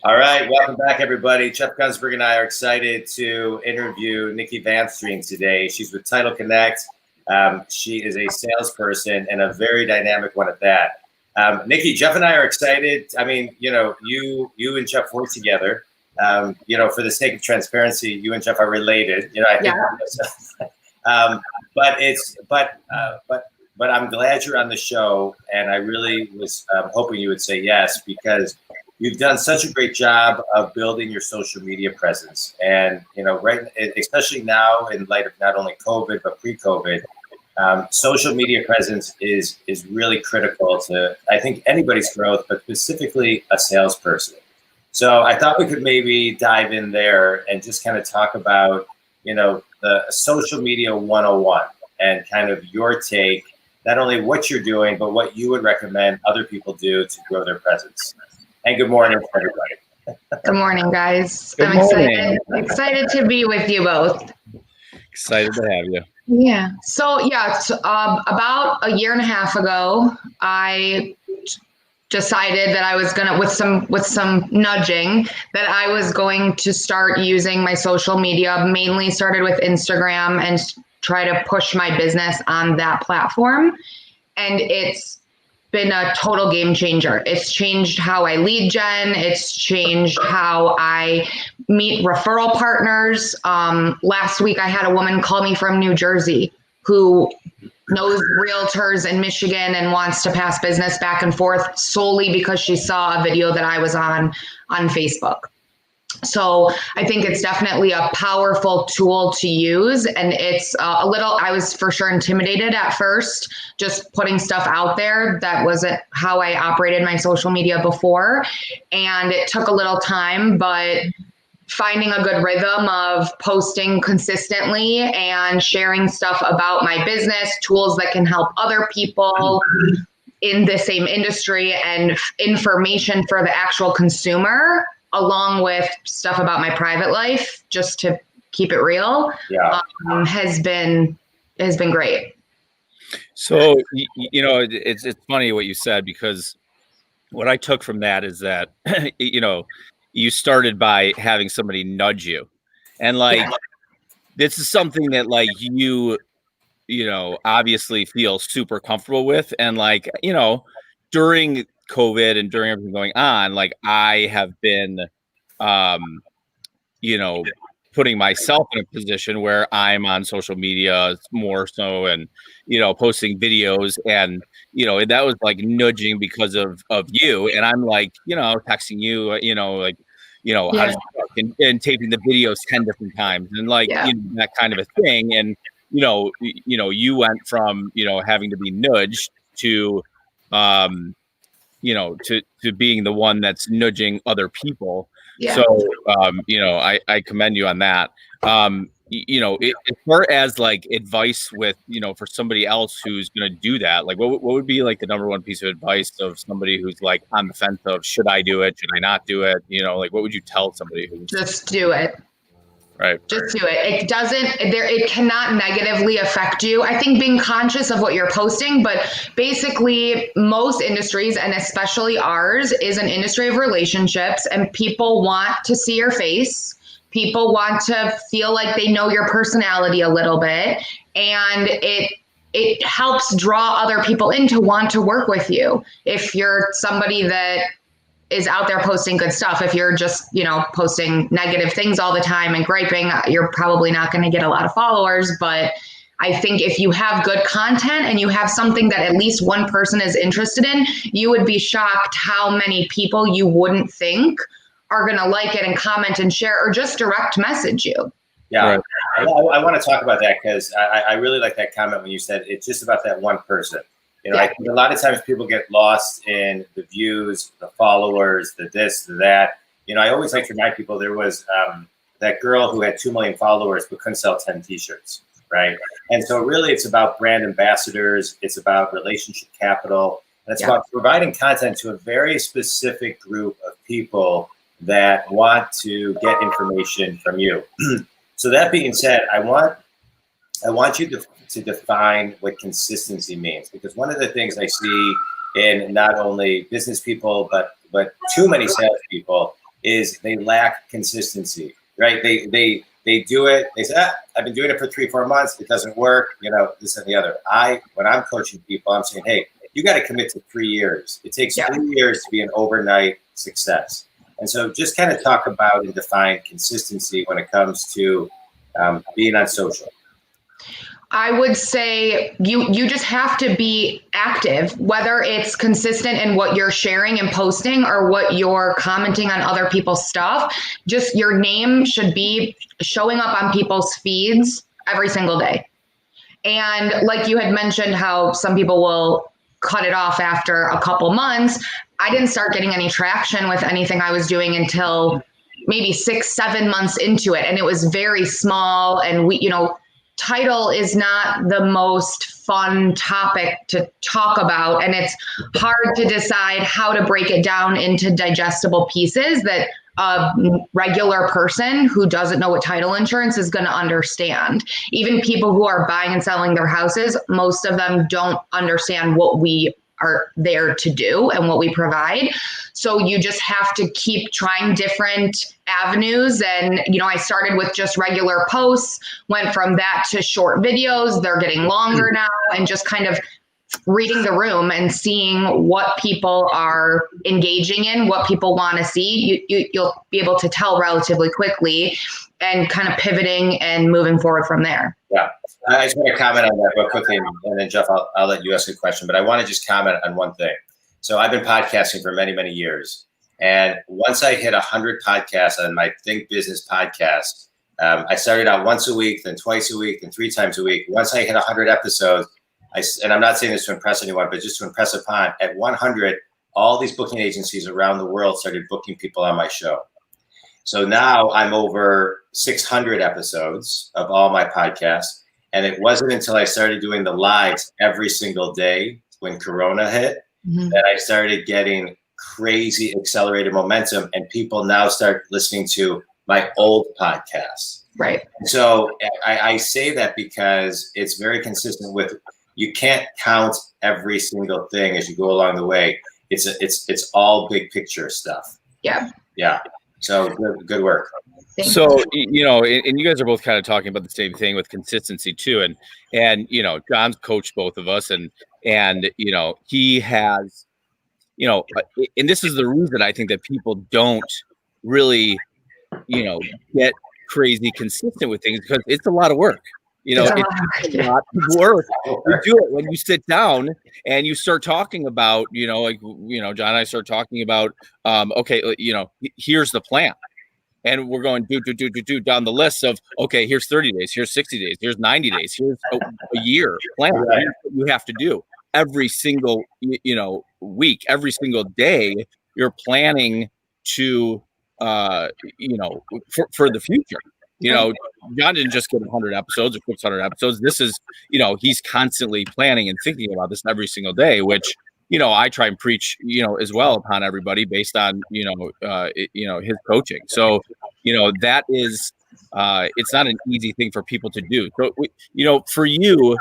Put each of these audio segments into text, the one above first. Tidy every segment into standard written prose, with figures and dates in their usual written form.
All right, welcome back, everybody. Jeff Gunsberg and I are excited to interview Nicole Vanstrien today. She's with Title Connect. She is a salesperson and a very dynamic one at that. Nikki, Jeff and I are excited. I mean, you and Jeff work together. For the sake of transparency, you and Jeff are related. I think. But I'm glad you're on the show, and I really was hoping you would say yes, because you've done such a great job of building your social media presence. And, especially now in light of not only COVID, but pre-COVID, social media presence is really critical to, I think, anybody's growth, but specifically a salesperson. So I thought we could maybe dive in there and just kind of talk about, the social media 101 and kind of your take, not only what you're doing, but what you would recommend other people do to grow their presence. And good morning, everybody. Good morning, guys. Good morning. Excited to be with you both. Excited to have you. Yeah. So about a year and a half ago, I decided that I was gonna, with some nudging, that I was going to start using my social media. Mainly started with Instagram and try to push my business on that platform, and it's been a total game changer. It's changed how I lead gen. It's changed how I meet referral partners. Last week, I had a woman call me from New Jersey who knows realtors in Michigan and wants to pass business back and forth solely because she saw a video that I was on Facebook. So I think it's definitely a powerful tool to use, and it's I was for sure intimidated at first, just putting stuff out there. That wasn't how I operated my social media before, and it took a little time, but finding a good rhythm of posting consistently and sharing stuff about my business, tools that can help other people in the same industry, and information for the actual consumer, along with stuff about my private life, just to keep it real, has been great. So, it's funny what you said, because what I took from that is that, you started by having somebody nudge you. And this is something that obviously feel super comfortable with. And during COVID and during everything going on, I have been, putting myself in a position where I'm on social media more so, and, posting videos, and, that was nudging because of you. And I'm texting you, how does it work? And taping the videos 10 different times, and that kind of a thing. And, you went from, having to be nudged to, to being the one that's nudging other people. Yeah. So, I commend you on that. As far as advice with, for somebody else who's going to do that, what would be the number one piece of advice of somebody who's on the fence of, should I do it? Should I not do it? What would you tell somebody who's just do it? Right. Just do it. It cannot negatively affect you. I think being conscious of what you're posting, but basically most industries, and especially ours, is an industry of relationships, and people want to see your face. People want to feel like they know your personality a little bit, and it helps draw other people in to want to work with you. If you're somebody that is out there posting good stuff, if you're just, posting negative things all the time and griping, you're probably not going to get a lot of followers. But I think if you have good content and you have something that at least one person is interested in, you would be shocked how many people you wouldn't think are going to like it and comment and share, or just direct message you. Yeah, right. I want to talk about that, because I really like that comment when you said it's just about that one person. I think a lot of times people get lost in the views, the followers, the this, the that. I always like to remind people there was that girl who had 2 million followers but couldn't sell 10 t-shirts, right? And so really it's about brand ambassadors. It's about relationship capital. And it's about providing content to a very specific group of people that want to get information from you. So that being said, I want you to define what consistency means, because one of the things I see in not only business people, but too many salespeople is they lack consistency, right? They do it. They say, I've been doing it for 3-4 months. It doesn't work. This and the other. When I'm coaching people, I'm saying, hey, you got to commit to 3 years. It takes 3 years to be an overnight success. And so just kind of talk about and define consistency when it comes to being on social. I would say you just have to be active, whether it's consistent in what you're sharing and posting or what you're commenting on other people's stuff. Just your name should be showing up on people's feeds every single day. And like you had mentioned, how some people will cut it off after a couple months. I didn't start getting any traction with anything I was doing until maybe 6-7 months into it. And it was very small. And title is not the most fun topic to talk about. And it's hard to decide how to break it down into digestible pieces that a regular person who doesn't know what title insurance is going to understand. Even people who are buying and selling their houses, most of them don't understand what we are there to do and what we provide. So you just have to keep trying different avenues. And, I started with just regular posts, went from that to short videos. They're getting longer now, and just kind of reading the room and seeing what people are engaging in, what people want to see. You'll be able to tell relatively quickly, and kind of pivoting and moving forward from there. Yeah. I just want to comment on that real quickly, and then Jeff, I'll let you ask a question, but I want to just comment on one thing. So I've been podcasting for many, many years. And once I hit 100 podcasts on my Think Business podcast, I started out once a week, then twice a week, then 3 times a week. Once I hit 100 episodes, and I'm not saying this to impress anyone, but just to impress upon, at 100, all these booking agencies around the world started booking people on my show. So now I'm over 600 episodes of all my podcasts. And it wasn't until I started doing the lives every single day when Corona hit that I started getting crazy accelerated momentum, and people now start listening to my old podcasts. Right. So I say that because it's very consistent with, you can't count every single thing as you go along the way. It's all big picture stuff. Yeah. Yeah. So good work. So, and you guys are both kind of talking about the same thing with consistency too. And John's coached both of us, and he has, and this is the reason I think that people don't really, get crazy consistent with things, because it's a lot of work. It's a lot of work to do it when you sit down and you start talking about, John and I start talking about, here's the plan. And we're going do down the list of, okay, here's 30 days, here's 60 days, here's 90 days, here's a year plan. Right. Here's what you have to do every single, week, every single day. You're planning to, for the future. John didn't just get 100 episodes or 600 episodes. This is, he's constantly planning and thinking about this every single day, which, I try and preach, as well upon everybody based on, his coaching. So, that is, it's not an easy thing for people to do. So, for you,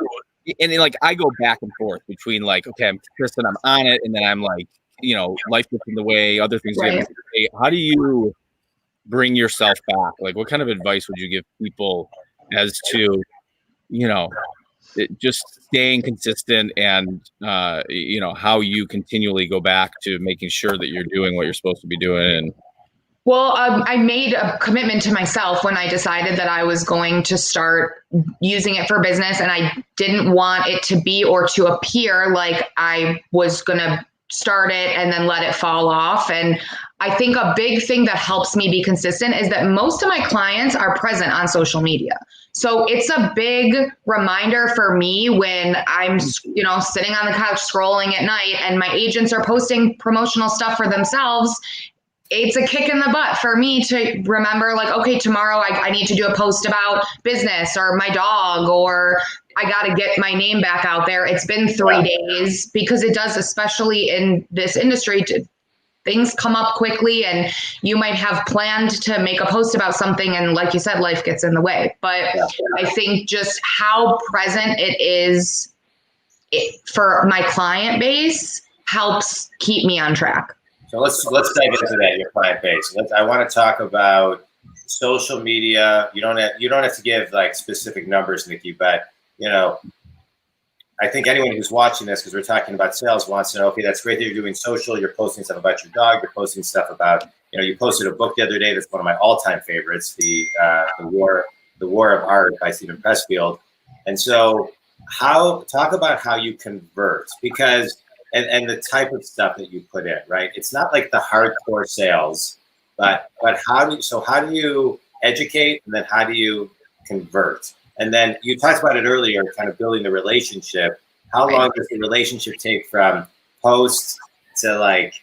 and like, I go back and forth between like, okay, I'm consistent, I'm on it. And then I'm like, life gets in the way, other things. Right. How do you bring yourself back? Like, what kind of advice would you give people as to, just staying consistent and, how you continually go back to making sure that you're doing what you're supposed to be doing? Well, I made a commitment to myself when I decided that I was going to start using it for business, and I didn't want it to be or to appear like I was going to start it and then let it fall off. And I think a big thing that helps me be consistent is that most of my clients are present on social media. So it's a big reminder for me when I'm, sitting on the couch scrolling at night and my agents are posting promotional stuff for themselves. It's a kick in the butt for me to remember, like, okay, tomorrow I need to do a post about business or my dog, or I got to get my name back out there. It's been 3 days, because it does, especially in this industry, things come up quickly, and you might have planned to make a post about something, and like you said, life gets in the way. But I think just how present it is for my client base helps keep me on track. So let's dive into that, your client base. I want to talk about social media. You don't have to give like specific numbers, Nikki, but I think anyone who's watching this, because we're talking about sales, wants to know, okay, that's great that you're doing social. You're posting stuff about your dog. You're posting stuff about, you posted a book the other day that's one of my all-time favorites, the War of Art by Stephen Pressfield. And so talk about how you convert, because and the type of stuff that you put in, right? It's not like the hardcore sales, but how do you educate, and then how do you convert? And then you talked about it earlier, kind of building the relationship. How long does the relationship take from post to like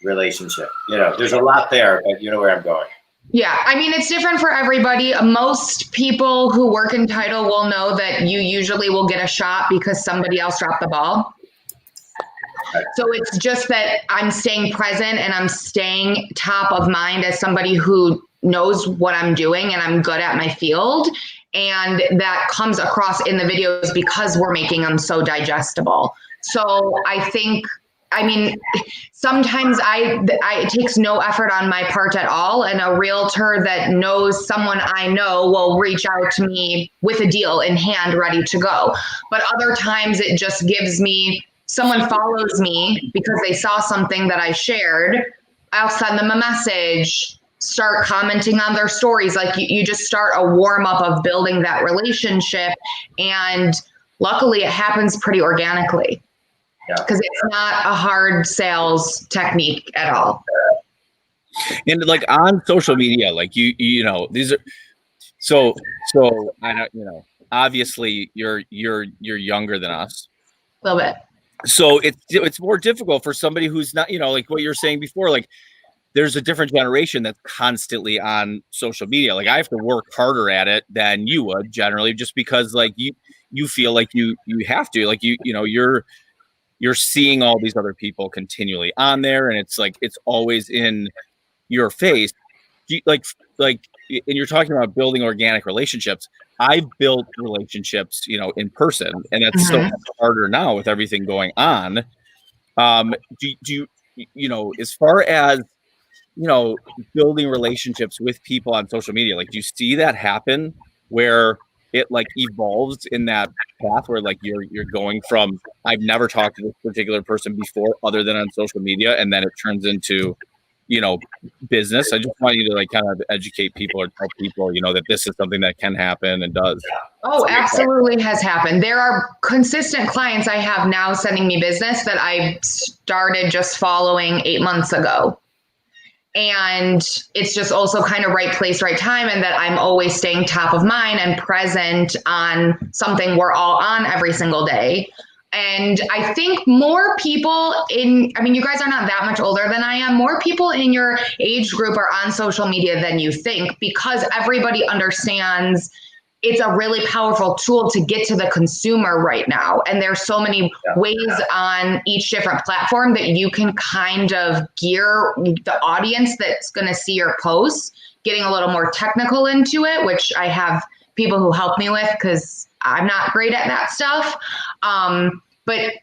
relationship? There's a lot there, but you know where I'm going. Yeah, I mean, it's different for everybody. Most people who work in title will know that you usually will get a shot because somebody else dropped the ball. So it's just that I'm staying present and I'm staying top of mind as somebody who knows what I'm doing and I'm good at my field. And that comes across in the videos because we're making them so digestible. So sometimes it takes no effort on my part at all. And a realtor that knows someone I know will reach out to me with a deal in hand, ready to go. But other times it just gives me, someone follows me because they saw something that I shared. I'll send them a message, start commenting on their stories. Like you just start a warm up of building that relationship. And luckily it happens pretty organically. Because it's not a hard sales technique at all. And like on social media, like these are so I don't obviously you're younger than us. A little bit. So it's more difficult for somebody who's not, like what you're saying before, like there's a different generation that's constantly on social media. Like I have to work harder at it than you would generally, just because like you feel like you have to, like you're seeing all these other people continually on there, and it's like it's always in your face. And you're talking about building organic relationships. I've built relationships, in person, and that's so much harder now with everything going on. Do you, as far as building relationships with people on social media, like do you see that happen where it like evolves in that path where like you're going from I've never talked to this particular person before other than on social media, and then it turns into business? I just want you to like kind of educate people or tell people that this is something that can happen and does. Oh, absolutely has happened. There are consistent clients I have now sending me business that I started just following 8 months ago. And it's just also kind of right place, right time. And that I'm always staying top of mind and present on something we're all on every single day. And I think more people you guys are not that much older than I am. More people in your age group are on social media than you think, because everybody understands it's a really powerful tool to get to the consumer right now. And there's so many ways on each different platform that you can kind of gear the audience that's going to see your posts, getting a little more technical into it, which I have people who help me with because I'm not great at that stuff. But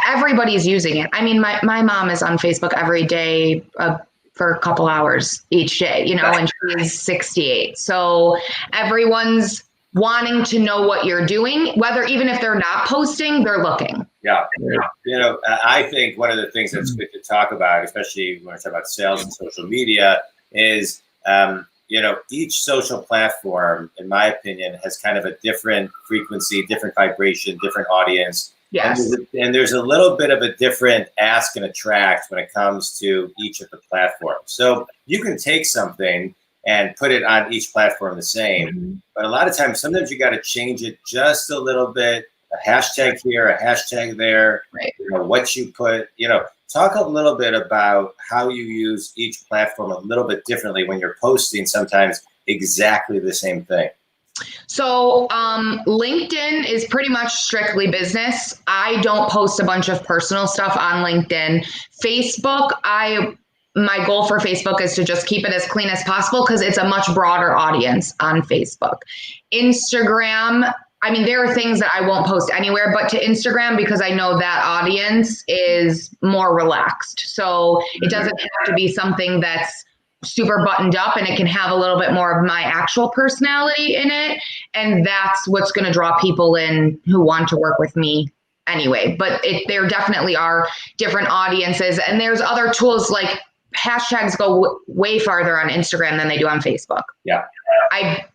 everybody's using it. I mean, my mom is on Facebook every day, for a couple hours each day, and she's 68. So everyone's wanting to know what you're doing, even if they're not posting, they're looking. Yeah. I think one of the things that's good to talk about, especially when I talk about sales and social media, is, each social platform, in my opinion, has kind of a different frequency, different vibration, different audience. Yes. And there's a little bit of a different ask and attract when it comes to each of the platforms. So you can take something and put it on each platform the same, but a lot of times, sometimes you got to change it just a little bit, a hashtag here, a hashtag there, right. What you put, talk a little bit about how you use each platform a little bit differently when you're posting sometimes exactly the same thing. So LinkedIn is pretty much strictly business. I don't post a bunch of personal stuff on LinkedIn. Facebook, my goal for Facebook is to just keep it as clean as possible because it's a much broader audience on Facebook. Instagram, I mean, there are things that I won't post anywhere but to Instagram because I know that audience is more relaxed. So it doesn't have to be something that's super buttoned up, and it can have a little bit more of my actual personality in it. And that's what's going to draw people in who want to work with me anyway. But there definitely are different audiences, and there's other tools like hashtags go way farther on Instagram than they do on Facebook. Yeah. I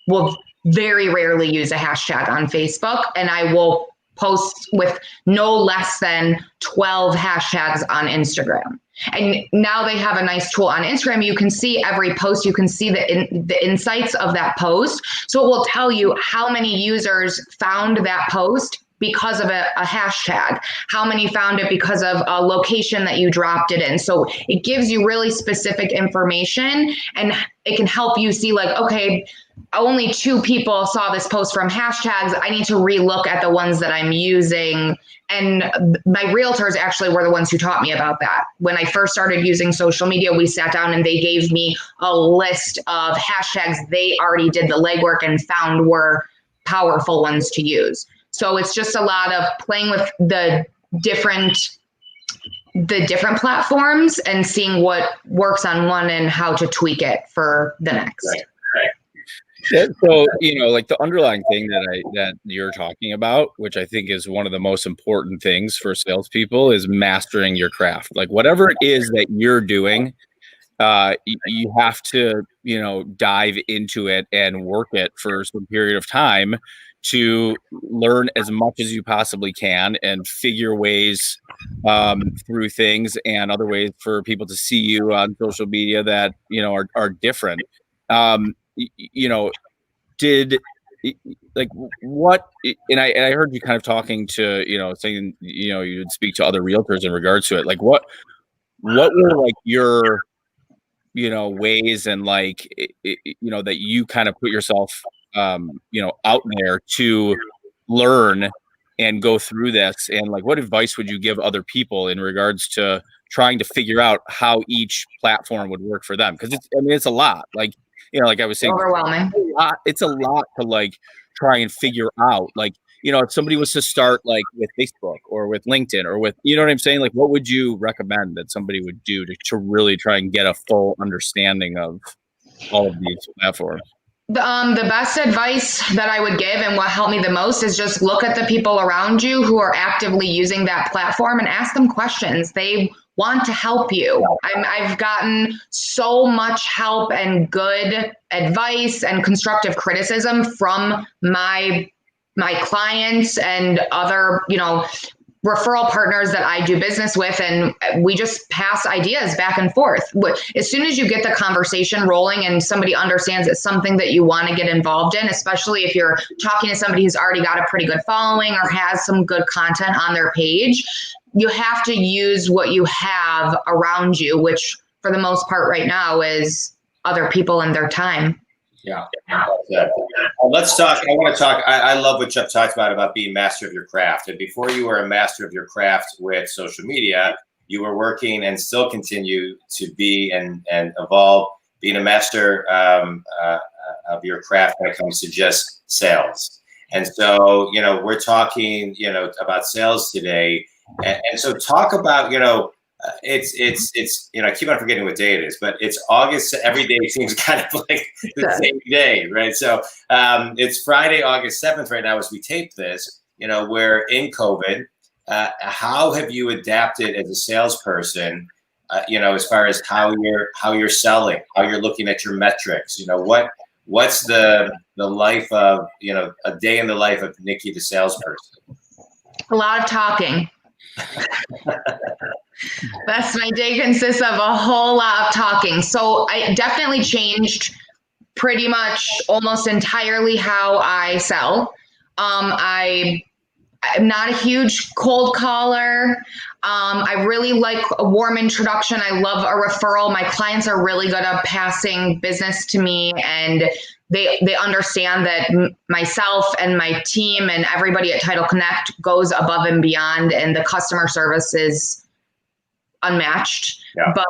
will very rarely use a hashtag on Facebook, and I will post with no less than 12 hashtags on Instagram. And now they have a nice tool on Instagram. You can see every post. You can see the insights of that post. So it will tell you how many users found that post because of a hashtag, how many found it because of a location that you dropped it in. So it gives you really specific information, and it can help you see like, okay, only 2 people saw this post from hashtags. I need to relook at the ones that I'm using. And my realtors actually were the ones who taught me about that. When I first started using social media, we sat down and they gave me a list of hashtags they already did the legwork and found were powerful ones to use. So it's just a lot of playing with the different platforms and seeing what works on one and how to tweak it for the next. Right. Yeah, so, like the underlying thing that you're talking about, which I think is one of the most important things for salespeople, is mastering your craft. Like whatever it is that you're doing, you have to, dive into it and work it for some period of time to learn as much as you possibly can and figure ways through things and other ways for people to see you on social media that, are different. Did like what, and I heard you kind of talking to, saying, you'd speak to other realtors in regards to it. Like what were like your, ways and like, that you kind of put yourself, out there to learn and go through this, and like, what advice would you give other people in regards to trying to figure out how each platform would work for them? Because it's a lot. Like, like I was saying, Overwhelming. It's a lot to like try and figure out. Like, if somebody was to start like with Facebook or with LinkedIn or with, what I'm saying? Like, what would you recommend that somebody would do to really try and get a full understanding of all of these platforms? The best advice that I would give and what helped me the most is just look at the people around you who are actively using that platform and ask them questions. They want to help you. I've gotten so much help and good advice and constructive criticism from my clients and other, referral partners that I do business with, and we just pass ideas back and forth. As soon as you get the conversation rolling and somebody understands it's something that you want to get involved in, especially if you're talking to somebody who's already got a pretty good following or has some good content on their page, you have to use what you have around you, which for the most part right now is other people and their time. Yeah. Let's talk. I want to talk. I love what Jeff talked about being master of your craft. And before you were a master of your craft with social media, you were working and still continue to be and evolve, being a master of your craft when it comes to just sales. And so, we're talking, about sales today. And so talk about, it's I keep on forgetting what day it is, but it's August. Every day seems kind of like the same day, right? So it's Friday, August 7th right now as we tape this. We're in COVID. How have you adapted as a salesperson? As far as how you're selling, how you're looking at your metrics. What's the life of a day in the life of Nikki the salesperson? A lot of talking. That's my day consists of a whole lot of talking. So I definitely changed pretty much almost entirely how I sell. I'm not a huge cold caller. I really like a warm introduction. I love a referral. My clients are really good at passing business to me, and they understand that myself and my team and everybody at Title Connect goes above and beyond, and the customer service is unmatched. Yeah. But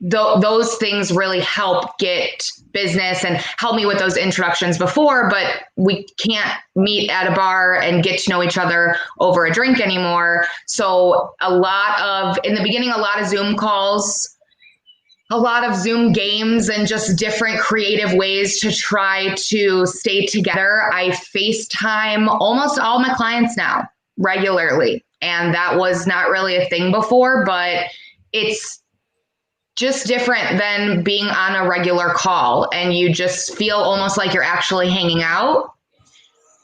those things really help get business and help me with those introductions before, but we can't meet at a bar and get to know each other over a drink anymore. So in the beginning, a lot of Zoom calls, a lot of Zoom games, and just different creative ways to try to stay together. I FaceTime almost all my clients now regularly. And that was not really a thing before, but it's just different than being on a regular call, and you just feel almost like you're actually hanging out,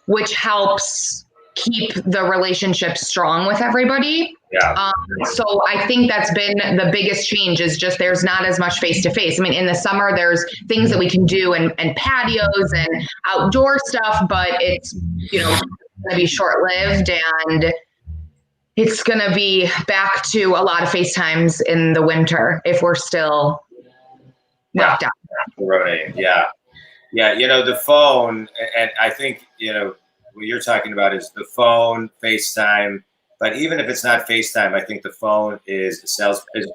which helps keep the relationship strong with everybody. Yeah. So I think that's been the biggest change, is just there's not as much face-to-face. I mean, in the summer, there's things that we can do and patios and outdoor stuff, but it's, going to be short-lived, and it's going to be back to a lot of FaceTimes in the winter if we're still locked down. Yeah. Yeah. The phone, and I think, what you're talking about is the phone, FaceTime. But even if it's not FaceTime, I think the phone is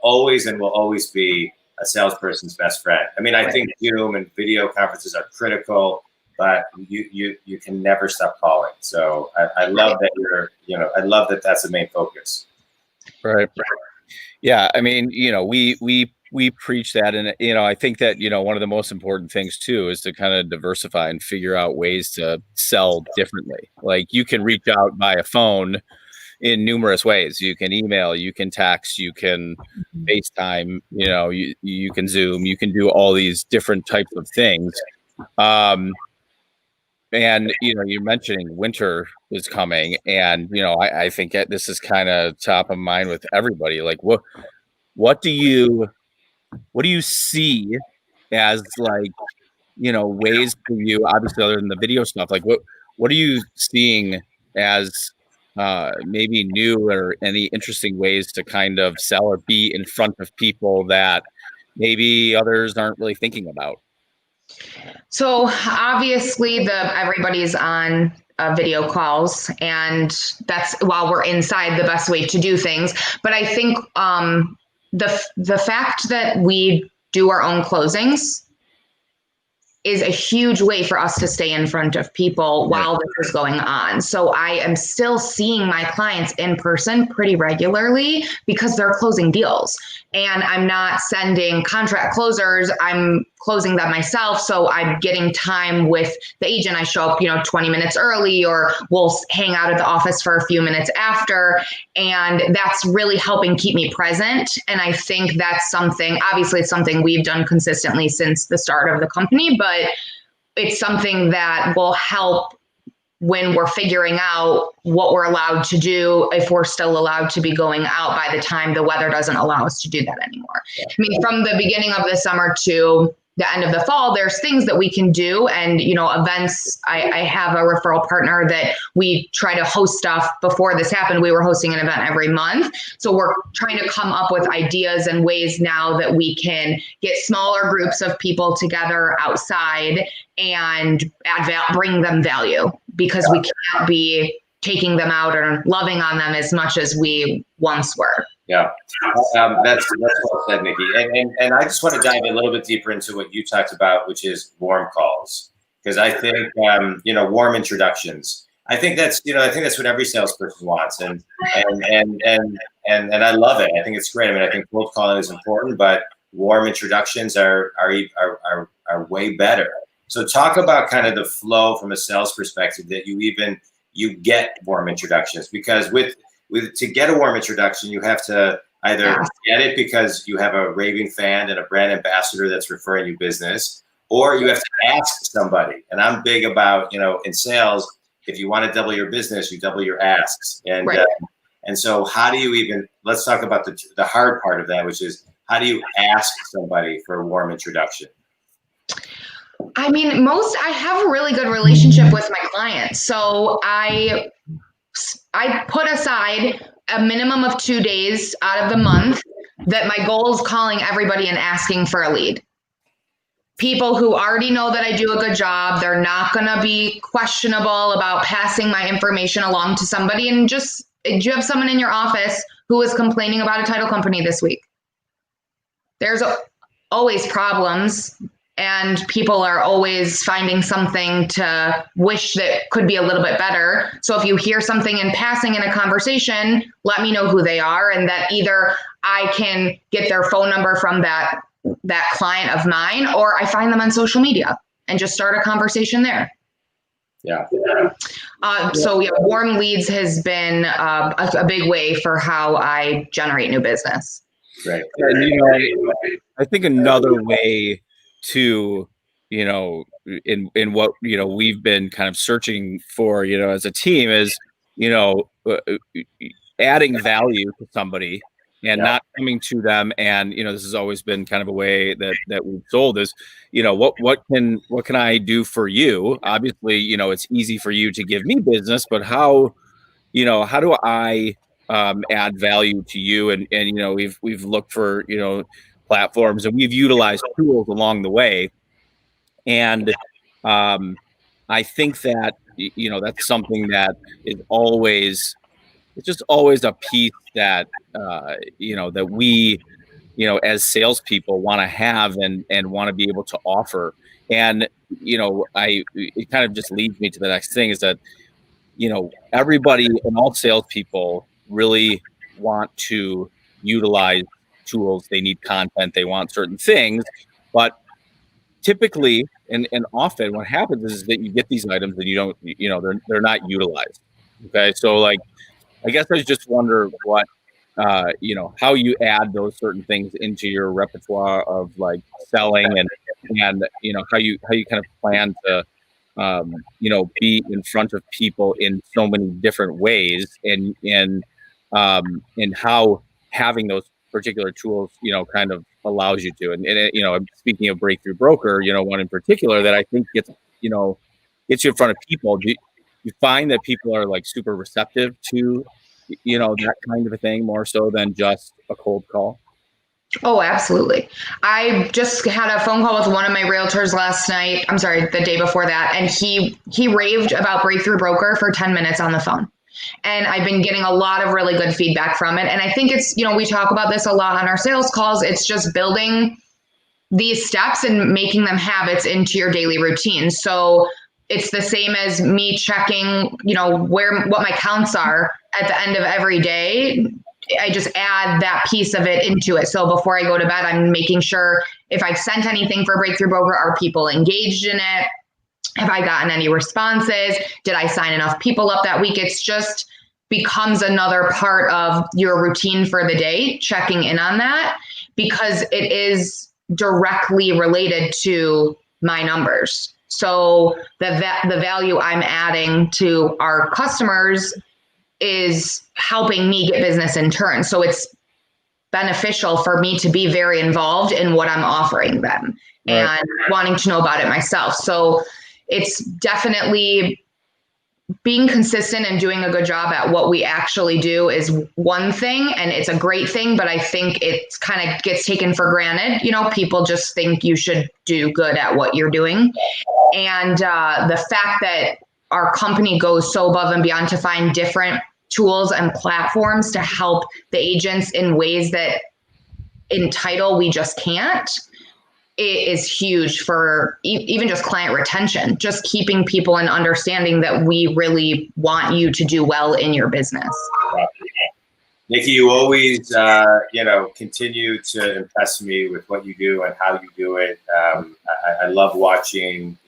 always and will always be a salesperson's best friend. I mean, I think Zoom and video conferences are critical, but you can never stop calling. So I love that I love that that's the main focus. Right. Yeah. I mean, we preach that. And, I think that, one of the most important things too, is to kind of diversify and figure out ways to sell differently. Like, you can reach out by a phone in numerous ways. You can email, you can text, you can FaceTime, you can Zoom, you can do all these different types of things. And, you're mentioning winter is coming, and, I think this is kind of top of mind with everybody. Like, what do you see as, like, ways for you, obviously, other than the video stuff? Like, what are you seeing as maybe new or any interesting ways to kind of sell or be in front of people that maybe others aren't really thinking about? So obviously everybody's on video calls, and that's, while we're inside, the best way to do things. But I think the fact that we do our own closings is a huge way for us to stay in front of people while this is going on. So I am still seeing my clients in person pretty regularly because they're closing deals, and I'm not sending contract closers. I'm closing them myself. So I'm getting time with the agent. I show up, 20 minutes early, or we'll hang out at the office for a few minutes after. And that's really helping keep me present. And I think that's something, obviously it's something we've done consistently since the start of the company, but it's something that will help when we're figuring out what we're allowed to do, if we're still allowed to be going out by the time the weather doesn't allow us to do that anymore. I mean, from the beginning of the summer to the end of the fall, there's things that we can do. And, events, I have a referral partner that we try to host stuff. Before this happened, we were hosting an event every month. So we're trying to come up with ideas and ways now that we can get smaller groups of people together outside and bring them value, because we can't be taking them out or loving on them as much as we once were. Yeah, that's well said, Nikki. And I just want to dive a little bit deeper into what you talked about, which is warm calls, because I think warm introductions. I think that's what every salesperson wants, and I love it. I think it's great. I mean, I think cold calling is important, but warm introductions are way better. So talk about kind of the flow from a sales perspective that you get warm introductions, because to get a warm introduction, you have to either get it because you have a raving fan and a brand ambassador that's referring you business, or you have to ask somebody. And I'm big about, in sales, if you want to double your business, you double your asks. And and so how do you let's talk about the hard part of that, which is, how do you ask somebody for a warm introduction? I mean, I have a really good relationship with my clients. So I put aside a minimum of 2 days out of the month that my goal is calling everybody and asking for a lead. People who already know that I do a good job, they're not going to be questionable about passing my information along to somebody. And do you have someone in your office who is complaining about a title company this week? there's always problems, and people are always finding something to wish that could be a little bit better. So if you hear something in passing in a conversation, let me know who they are, and that either I can get their phone number from that client of mine, or I find them on social media and just start a conversation there. Yeah. So warm leads has been a big way for how I generate new business. Right. And, I think another way to, in what, we've been kind of searching for, as a team is, adding value to somebody and not coming to them. And, this has always been kind of a way that we've sold is, what can I do for you? Obviously, it's easy for you to give me business, but how do I add value to you? And we've looked for, platforms, and we've utilized tools along the way. And I think that, that's something that is always, it's just always a piece that, that we, as salespeople want to have and want to be able to offer. And, it kind of just leads me to the next thing is that, everybody and all salespeople really want to utilize tools. They need content. They want certain things, but typically and often what happens is that you get these items and you don't, they're not utilized. Okay. So like, I guess I just wonder what, how you add those certain things into your repertoire of like selling and how you kind of plan to, be in front of people in so many different ways and how having those particular tools, kind of allows you to. And speaking of Breakthrough Broker, one in particular that I think gets you in front of people. Do you find that people are like super receptive to, that kind of a thing more so than just a cold call? Oh, absolutely. I just had a phone call with one of my realtors the day before that. And he raved about Breakthrough Broker for 10 minutes on the phone. And I've been getting a lot of really good feedback from it. And I think it's, we talk about this a lot on our sales calls. It's just building these steps and making them habits into your daily routine. So it's the same as me checking, what my counts are at the end of every day. I just add that piece of it into it. So before I go to bed, I'm making sure if I've sent anything for Breakthrough Broker, are people engaged in it? Have I gotten any responses? Did I sign enough people up that week? It's just becomes another part of your routine for the day, checking in on that, because it is directly related to my numbers. So the value I'm adding to our customers is helping me get business in turn. So it's beneficial for me to be very involved in what I'm offering them and wanting to know about it myself. So it's definitely being consistent and doing a good job at what we actually do is one thing, and it's a great thing, but I think it kind of gets taken for granted. People just think you should do good at what you're doing. And the fact that our company goes so above and beyond to find different tools and platforms to help the agents in ways that in title we just can't, it is huge for even just client retention, just keeping people and understanding that we really want you to do well in your business. Nikki, you always, continue to impress me with what you do and how you do it. I love watching,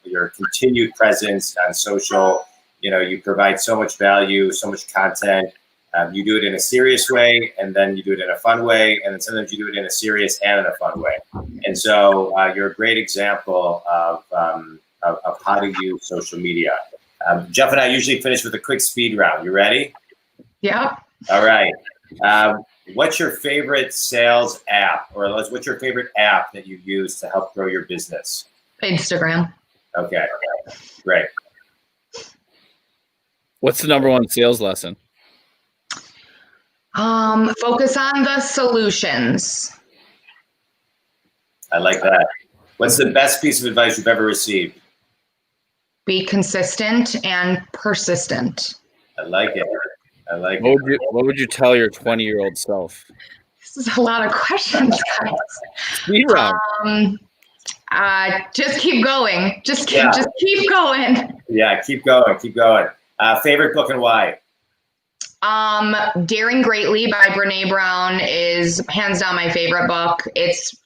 your continued presence on social. You provide so much value, so much content. You do it in a serious way, and then you do it in a fun way, and then sometimes you do it in a serious and in a fun way. And so you're a great example of how to use social media. Jeff and I usually finish with a quick speed round. You ready? Yeah. All right. What's your favorite sales app, or what's your favorite app that you use to help grow your business? Instagram. Okay, great. What's the number one sales lesson? Focus on the solutions. I like that. What's the best piece of advice you've ever received? Be consistent and persistent. I like it. What would you tell your 20-year-old self? This is a lot of questions, guys. Speed round. Just keep going. Just keep going. Yeah, keep going. Favorite book and why? Daring Greatly by Brene Brown is hands down my favorite book. It's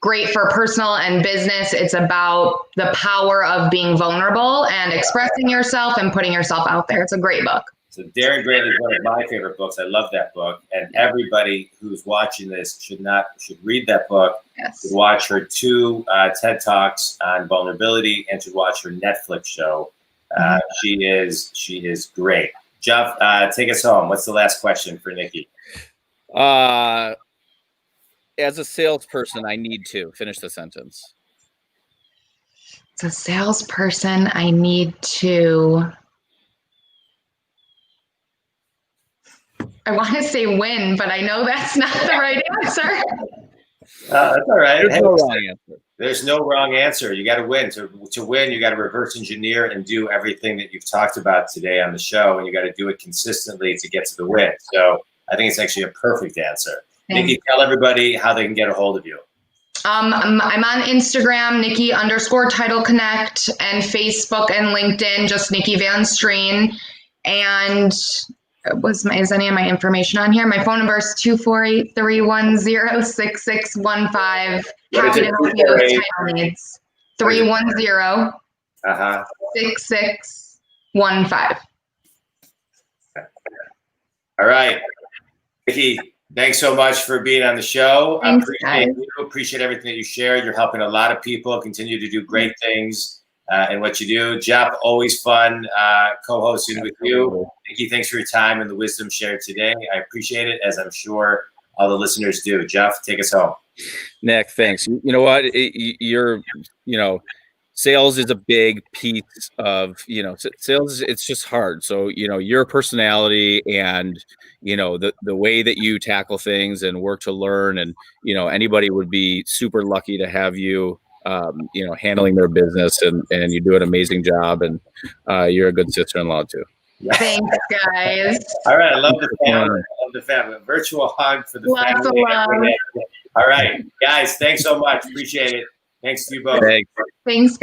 great for personal and business. It's about the power of being vulnerable and expressing yourself and putting yourself out there. It's a great book. So Daring Greatly is one of my favorite books. I love that book. And everybody who's watching this should read that book. Yes. Should watch her 2 TED Talks on vulnerability and should watch her Netflix show. She is great. Jeff, take us home. What's the last question for Nikki? As a salesperson, I need to finish the sentence. As a salesperson, I need to. I want to say win, but I know that's not the right answer. That's all right. There's no wrong answer. There's no wrong answer. You got to win. To win, you got to reverse engineer and do everything that you've talked about today on the show, and you got to do it consistently to get to the win. So I think it's actually a perfect answer. Nikki, tell everybody how they can get a hold of you. I'm on Instagram, Nikki_Title Connect, and Facebook and LinkedIn, just Nicole Vanstrien. And is any of my information on here? My phone number is 248-310-6615. Happy to help you with title needs. 310-6615. All right. Nikki, thanks so much for being on the show. I appreciate everything that you shared. You're helping a lot of people continue to do great things in what you do. Jeff, always fun co-hosting with you. Nikki, thanks for your time and the wisdom shared today. I appreciate it, as I'm sure all the listeners do. Jeff, take us home. Nick, thanks. You know what? Sales is a big piece of, sales. It's just hard. So, your personality and, the way that you tackle things and work to learn, and, anybody would be super lucky to have you, handling their business, and you do an amazing job, and you're a good sister-in-law too. Thanks, guys. All right. I love the family. A virtual hug for the family. All right, guys. Thanks so much. Appreciate it. Thanks to you both. Thanks, guys.